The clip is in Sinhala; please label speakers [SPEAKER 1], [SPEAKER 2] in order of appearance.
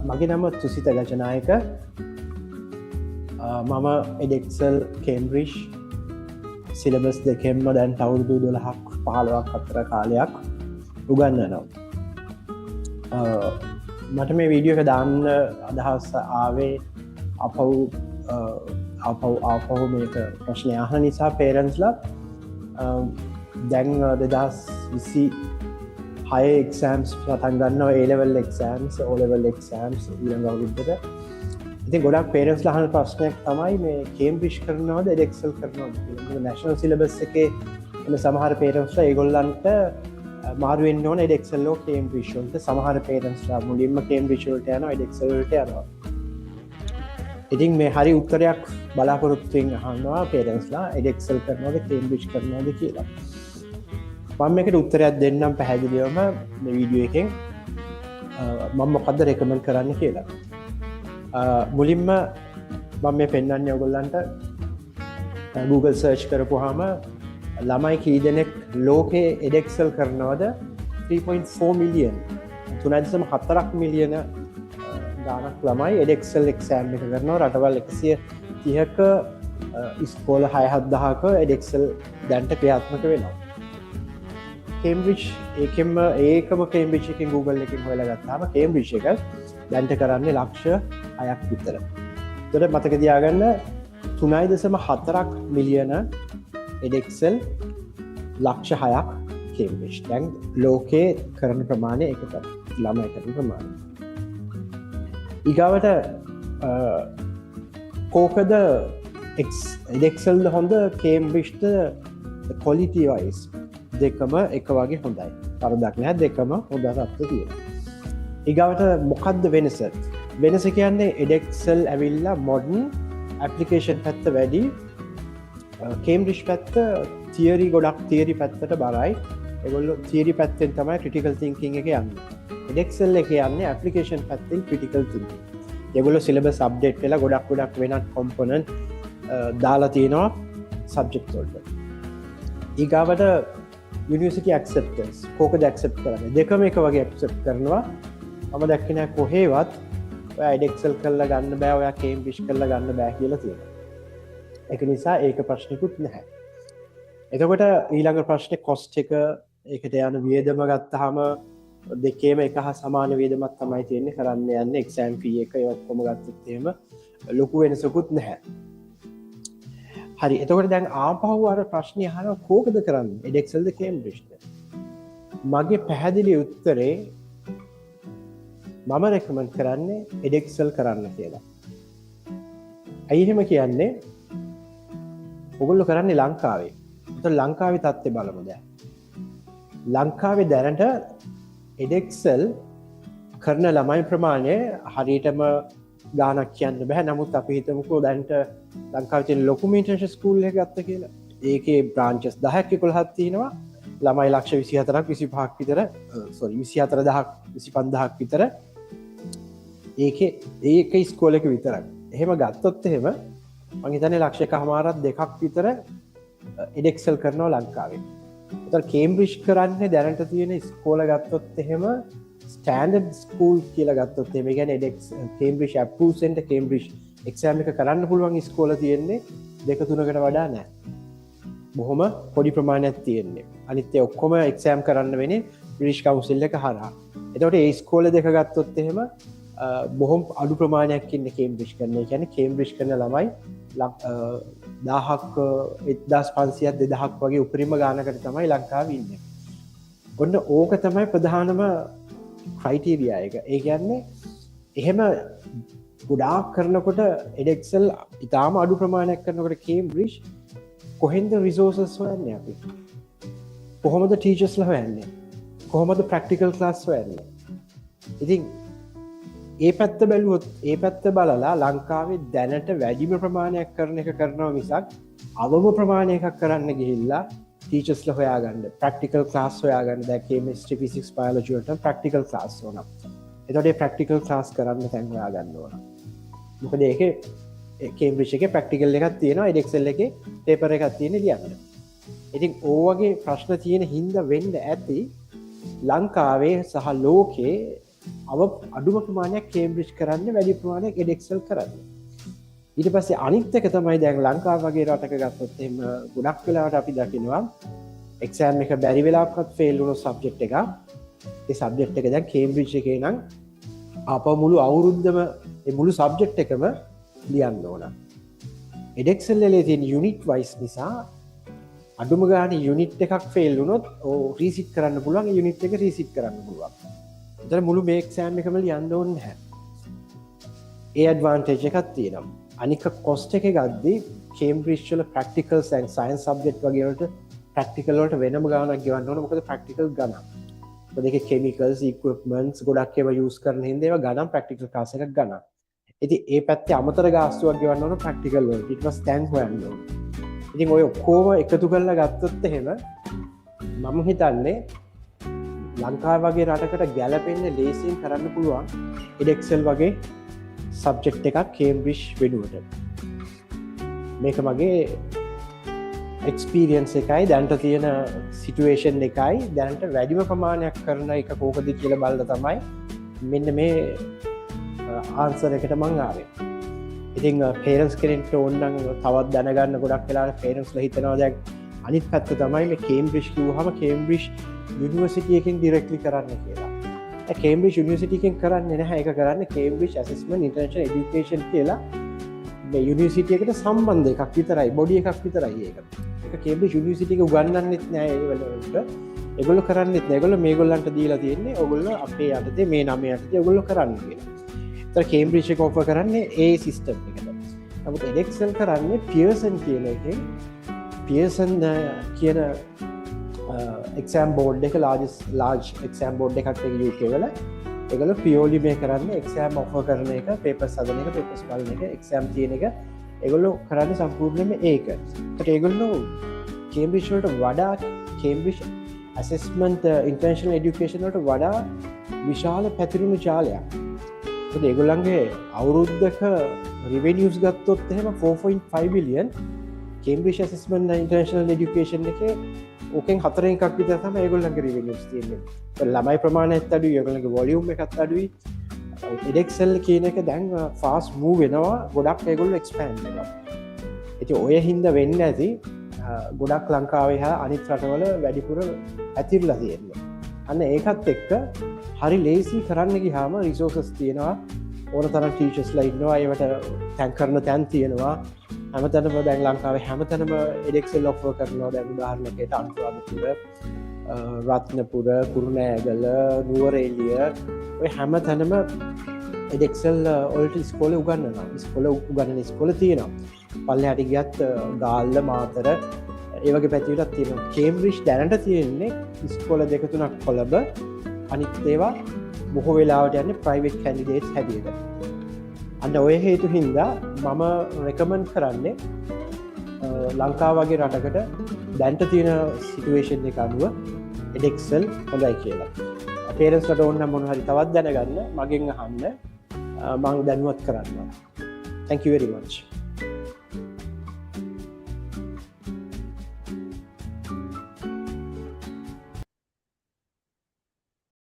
[SPEAKER 1] මගේ නම තුසිත ගජනායක. මම එඩෙක්සල් කේම්බ්‍රිජ් සිලබස් දෙකෙන්ම දැන් අවුරුදු 12-15ක් අතර කාලයක් උගන්වනවා. මට මේ වීඩියෝ එක දාන්න අදහස් ආවේ අපහු මේක ප්‍රශ්නය අහන නිසා පේරන්ට්ස්ලා දැන් 2026 එක්සෑම්ස් පටන් ගන්නවා. A level exams, O level exams ඊළඟ අවුරුද්දට. ඉතින් ගොඩක් පේරන්ට්ස්ලා අහන ප්‍රශ්නයක් තමයි මේ කේම්බ්‍රිජ් කරනවද එඩෙක්සල් කරනවද කියලා. නැෂනල් සිලබස් එකේ එන සමහර පේරන්ට්ස්ලා ඒගොල්ලන්ට මාරු වෙන්න ඕන එඩෙක්සල් හෝ කේම්බ්‍රිජ් වලට. සමහර පේරන්ට්ස්ලා මුලින්ම කේම්බ්‍රිජ් වලට යනවා, එඩෙක්සල් වලට යනවා. ඉතින් මේ හරි උත්තරයක් බලාපොරොත්තුෙන් අහනවා පේරන්ට්ස්ලා එඩෙක්සල් කරනවද කේම්බ්‍රිජ් කරනවද කියලා. මම මේකට උත්තරයක් දෙන්නම් පැහැදිලිවම මේ වීඩියෝ එකෙන් මම මොකද්ද රෙකමන්ඩ් කරන්න කියලා. මුලින්ම මම මේ පෙන්වන්නේ ඔයගොල්ලන්ට Google search කරපුවාම ළමයි කී දෙනෙක් ලෝකේ එඩෙක්සල් කරනවද 3.4 මිලියන් 3.4 මිලියන ගානක් ළමයි එඩෙක්සල් එක්සෑම් එක කරනවා. රටවල් 130ක ඉස්කෝල 6-7 එඩෙක්සල් දැන්ට ක්‍රියාත්මක වෙනවා. කේම්බ්‍රිජ් ඒකම කේම්බ්‍රිජ් එකෙන් Google එකෙන් හොයලා ගත්තාම කේම්බ්‍රිජ් එක දැන්ට කරන්නේ ලක්ෂ 6ක් විතර. එතකොට මතක තියාගන්න 3.4 මිලියන එඩෙක්සල් ලක්ෂ 6ක් කේම්බ්‍රිජ්. දැන් ලෝකේ කරන ප්‍රමාණය ඒක තමයි. ළමයි කරන ප්‍රමාණය. ඊගාවට කෝකද එඩෙක්සල්ද හොඳ කේම්බ්‍රිජ්ද quality wise දෙකම එක වගේ හොඳයි. වරදක් නැහැ, දෙකම හොඳ තත්ත්වය තියෙනවා. ඊගාවට මොකද්ද වෙනස? වෙනස කියන්නේ එඩෙක්සල් ඇවිල්ලා මොඩර්න් ඇප්ලිකේෂන් පැත්ත වැඩි. කේම්බ්‍රිජ් පැත්ත තියරි ගොඩක් තියරි පැත්තට බරයි. ඒගොල්ලෝ තියරි පැත්තෙන් තමයි ක්‍රිටිකල් තින්කින් එක යන්නේ. එඩෙක්සල් එක යන්නේ ඇප්ලිකේෂන් පැත්තෙන් ක්‍රිටිකල් තින්කින්. ඒගොල්ලෝ සිලබස් අප්ඩේට් වෙලා ගොඩක් වෙනත් කොම්පොනන්ට් දාලා තියෙනවා සබ්ජෙක්ට් වලට. ඊගාවට යුනිවර්සිටි ඇක්සෙප්ටන්ස් කෝකද ඇක්සෙප්ට් කරන්නේ දෙකම එක වගේ ඇක්සෙප්ට් කරනවා. මම දැක්කේ නෑ කොහේවත් ඔයා එඩෙක්සල් කරලා ගන්න බෑ, ඔයා කේම්බ්‍රිජ් කරලා ගන්න බෑ කියලා තියෙනවා. ඒක නිසා ඒක ප්‍රශ්නිකුත් නැහැ. එතකොට ඊළඟ ප්‍රශ්නේ කොස්ට් එක, ඒකට යන වියදම ගත්තාම දෙකේම එක හා සමාන වියදමක් තමයි තියෙන්නේ. කරන්න යන්නේ එක්සෑම් ෆී එක ඒ ඔක්කොම ගත්තොත් එහෙම ලොකු වෙනසකුත් නැහැ. හරි. එතකොට දැන් ආපහු අර ප්‍රශ්නේ අහනවා කෝකද කරන්නේ එඩෙක්සල්ද කේම්බ්‍රිජ්ද? මගේ පැහැදිලි උත්තරේ මම රෙකමන්ඩ් කරන්නේ එඩෙක්සල් කරන්න කියලා. ඇයි එහෙම කියන්නේ? ඔයගොල්ලෝ කරන්නේ ලංකාවේ. ඒතකොට ලංකාවේ තත්ත්වය බලමු දැන්. ලංකාවේ දැනට එඩෙක්සල් කරන ළමයි ප්‍රමාණය හරියටම ගානක් කියන්න බෑ. නමුත් අපි හිතමුකෝ දැන්ට ලංකාවේ තියෙන ලොකුම ඉන්ටර්නැෂනල් ස්කූල් එක ගත්ත කියලා. ඒකේ බ්‍රාන්චස් 10ක් 11ක් තියෙනවා. ළමයි ලක්ෂ 24ක් 25ක් විතර 24000ක් 25000ක් විතර ඒක ඉස්කෝල එක විතරක්. එහෙම ගත්තොත් එහෙම මං හිතන්නේ ලක්ෂ 1.5 දෙකක් විතර එඩෙක්සල් කරනවා ලංකාවේ. ඒතර කේම්බ්‍රිජ් කරන්නේ දැනට තියෙන ඉස්කෝල ගත්තොත් එහෙම ස්ටෑන්ඩඩ් ස්කූල් කියලා ගත්තොත් එහෙම කියන්නේ Edexcel Cambridge approve centre Cambridge exam එක කරන්න පුළුවන් ඉස්කෝල තියෙන්නේ 2-3කට වඩා නැහැ. බොහොම පොඩි ප්‍රමාණයක් තියෙන්නේ. අනිත් ඒ ඔක්කොම එක්සෑම් කරන්න වෙන්නේ බ්‍රිටිෂ් කවුන්සිල් එක හරහා. එතකොට ඒ ඉස්කෝල දෙක ගත්තොත් එහෙම බොහොම අඩු ප්‍රමාණයක් ඉන්නේ කේම්බ්‍රිජ් කරන. ඒ කියන්නේ කේම්බ්‍රිජ් කරන ළමයි 1000ක් 1500ක් 2000ක් වගේ උපරිම ගානකට තමයි ලංකාවේ ඉන්නේ. ඔන්න ඕක තමයි ප්‍රධානම ක්‍රයිටීරියා එක. ඒ කියන්නේ එහෙම ගොඩාක් කරනකොට එඩෙක්සල් ඉතාම අඩු ප්‍රමාණයක් කරනකොට කේම්බ්‍රිජ් කොහෙන්ද රිසෝසස් හොයන්නේ අපි? කොහොමද ටීචර්ස්ලා හොයන්නේ? කොහොමද ප්‍රැක්ටිකල් ක්ලාස් හොයන්නේ? ඉතින් ඒ පැත්ත බැලුවොත් ඒ පැත්ත බලලා ලංකාවේ දැනට වැඩිම ප්‍රමාණයක් කරන එක කරනවා මිසක් අවම ප්‍රමාණයක කරන්න ගිහිල්ලා ටීචර්ස්ලා හොයාගන්න ප්‍රැක්ටිකල් ක්ලාස් හොයාගන්න දැන් කෙමිස්ට්‍රි ෆිසික්ස් බයොලොජි වලට ප්‍රැක්ටිකල් ක්ලාස් ඕන. එතකොට ඒ ප්‍රැක්ටිකල් ක්ලාස් කරන්න තැන් හොයාගන්න ඕන. මොකද ඒකේ කේම්බ්‍රිජ් එකේ ප්‍රැක්ටිකල් එකක් තියෙනවා, එඩෙක්සල් එකේ පේපර් එකක් තියෙන ලියන්න. ඉතින් ඕවගේ ප්‍රශ්න තියෙන හින්දා වෙන්න ඇති ලංකාවේ සහ ලෝකේ අඩුම ප්‍රමාණයක් කේම්බ්‍රිජ් කරන්න වැඩි ප්‍රමාණයක් එඩෙක්සල් කරන්න. ඊට පස්සේ අනිත් එක තමයි දැන් ලංකාව වගේ රටක ගත්තොත් එහෙම ගොඩක් වෙලාවට අපි දකිනවා එක්සෑම් එක බැරි වෙලාවකත් ෆේල් වුණු සබ්ජෙක්ට් එක ඒ සබ්ජෙක්ට් එක දැන් කේම්බ්‍රිජ් එකේ නම් ආපහු මුළු අවුරුද්දම ඒ මුළු සබ්ජෙක්ට් එකම ලියන්න ඕන. එඩෙක්සල් එකේ තියෙන යුනිට් වයිස් නිසා අඩුම ගානේ යුනිට් එකක් ෆේල් වුණොත් රීසිට් කරන්න පුළුවන්. ඒ යුනිට් එක රීසිට් කරන්න පුළුවන්. එතන මුළු මේ එක්සෑම් එකම ලියන්න ඕනේ නැහැ. ඒ ඇඩ්වාන්ටේජ් එකක් තියෙනවා. අනික කොස්ට් එක ගද්දී කේම්බ්‍රිජ් වල ප්‍රැක්ටිකල් සයන්ස් සබ්ජෙක්ට් වගේ වලට ප්‍රැක්ටිකල් වලට වෙනම ගාණක් ගෙවන්න ඕන. මොකද ප්‍රැක්ටිකල් ගණන්. මොකද ඒකේ කෙමිකල්ස් ඉක්විප්මන්ට්ස් ගොඩක් ඒවා යූස් කරන හින්දා ඒවා ගණන් ප්‍රැක්ටිකල් ක්ලාස් එකක් ගණන්. ඉතින් ඒ පැත්තේ අමතර ගාස්තුවක් ගෙවන්න ඕන ප්‍රැක්ටිකල් වලට. ඊට පස්සේ තැන් හොයන්න ඕන. ඉතින් ඔය ඔක්කොම එකතු කරලා ගත්තොත් එහෙම මම හිතන්නේ ලංකාව වගේ රටකට ගැලපෙන්නේ ලේසියෙන් කරන්න පුළුවන් එඩෙක්සල් වගේ සබ්ජෙක්ට් එකක් කේම්බ්‍රිජ් වෙනුවට. මේක මගේ එක්ස්පීරියන්ස් එකයි දැනට තියෙන සිටුවේෂන් එකයි දැනට වැඩිම ප්‍රමාණයක් කරන එක කෝකද කියලා බලලා තමයි මෙන්න මේ ආන්සර් එකට මං ආවේ. ඉතින් පේරන්ට්ස් කෙනෙක්ට ඕනනම් තවත් දැනගන්න ගොඩක් වෙලාවට පේරන්ට්ස්ලා හිතනවා දැන් අනිත් පැත්ත තමයි මේ කේම්බ්‍රිජ් කිව්වහම කේම්බ්‍රිජ් යුනිවර්සිටි එකෙන් ඩිරෙක්ට්ලි කරන්න කියලා. ඒ කේම්බ්‍රිජ් යුනිවර්සිටි එකෙන් කරන්නේ නැහැ. ඒක කරන්නේ කේම්බ්‍රිජ් ඇසෙස්මන්ට් ඉන්ටර්නැෂනල් එඩියුකේෂන් කියලා මේ යුනිවර්සිටි එකට සම්බන්ධ එකක් විතරයි. බොඩි එකක් විතරයි ඒක. ඒක කේම්බ්‍රිජ් යුනිවර්සිටි එක උගන්වන්නෙත් නෑ ඒ වලට. ඒගොල්ලෝ කරන්නෙත් නෑ. ඒගොල්ලෝ මේගොල්ලන්ට දීලා තියෙන්නේ ඕගොල්ලෝ අපේ යටතේ මේ නම යටතේ ඕගොල්ලෝ කරන්න කියලා. ඒතර කේම්බ්‍රිජ් එක ඔෆර් කරන්නේ ඒ සිස්ටම් එකට. නමුත් එඩෙක්සල් කරන්නේ පියර්සන් කියන එකෙන් පියර්සන් කියන එක්සෑම් බෝඩ් එක ලාජ් එක්සෑම් බෝඩ් එකක් UK වල ඒගොල්ලෝ පියෝලි මේ කරන්නේ එක්සෑම් ඔෆර් කරන එක පේපර්ස් හදන එක පේපර්ස් බලන එක එක්සෑම් තියෙන එක ඒගොල්ලෝ කරන්නේ සම්පූර්ණයෙන්ම ඒක. ඒකට ඒගොල්ලෝ කේම්බ්‍රිජ් වලට වඩා කේම්බ්‍රිජ් ඇසෙස්මන්ට් ඉන්ටර්නැෂනල් එඩියුකේෂන් වලට වඩා විශාල පැතිරුණු ජාලයක්. ඒකද ඒගොල්ලන්ගේ අවුරුද්දක රිවෙනියුස් ගත්තොත් එහෙම 4.5 billion Cambridge assessment international education එකේ ඕකෙන් 4 එකක් විතර තමයි ඒගොල්ලන්ගේ රිවෙනියුස් තියෙන්නේ. ළමයි ප්‍රමාණයත් අඩුයි, ඒගොල්ලන්ගේ වොලියුම් එකත් අඩුයි. එඩෙක්සල් කියන එක දැන් ෆාස්ට් මූව් වෙනවා, ගොඩක් ඒගොල්ලෝ එක්ස්පෑන්ඩ් වෙනවා. ඉතින් ඔය හින්දා වෙන්නේ නැති ගොඩක් ලංකාවේ හා අනිත් රටවල වැඩිපුර ඇතිරලා තියෙනවා. අන්න ඒකත් එක්ක හරි ලේසි කරන්න ගියාම රිසෝසස් තියෙනවා, ඕන තරම් ටීචර්ස්ලා ඉන්නවා, ඒවට තැන් කරන තැන් තියෙනවා. හැමතැනම දැන් ලංකාවේ හැමතැනම එඩෙක්සල් ඔෆර් කරනවා. දැන් උදාහරණයකට අනුරාධපුර, රත්නපුර, කුරුණෑගල, නුවරඑළිය ඔය හැමතැනම එඩෙක්සල් වලට ඉස්කෝලේ උගන්වනවා. උගන්වන ඉස්කෝල තියෙනවා. පල්ලෙහාට ගියත් ගාල්ල, මාතර ඒ වගේ පැතිවලත් තියෙනවා. කේම්බ්‍රිජ් දැනට තියෙන්නේ ඉස්කෝල 2-3ක් කොළඹ. අනිත් ඒවා බොහෝ වෙලාවට යන්නේ ප්‍රයිවට් කැන්ඩිඩේට්ස් හැටියට. අන්න ඔය හේතු හින්දා මම රෙකමන්ඩ් කරන්නේ ලංකාව වගේ රටකට දැන්ට තියෙන සිටුවේෂන් එක අනුව එඩෙක්සල් හොඳයි කියලා. පේරන්ට්ස්ලාට ඕන නම් මොන හරි තවත් දැනගන්න මගෙන් අහන්න, මම දැනුවත් කරන්නම්. Thank you very much.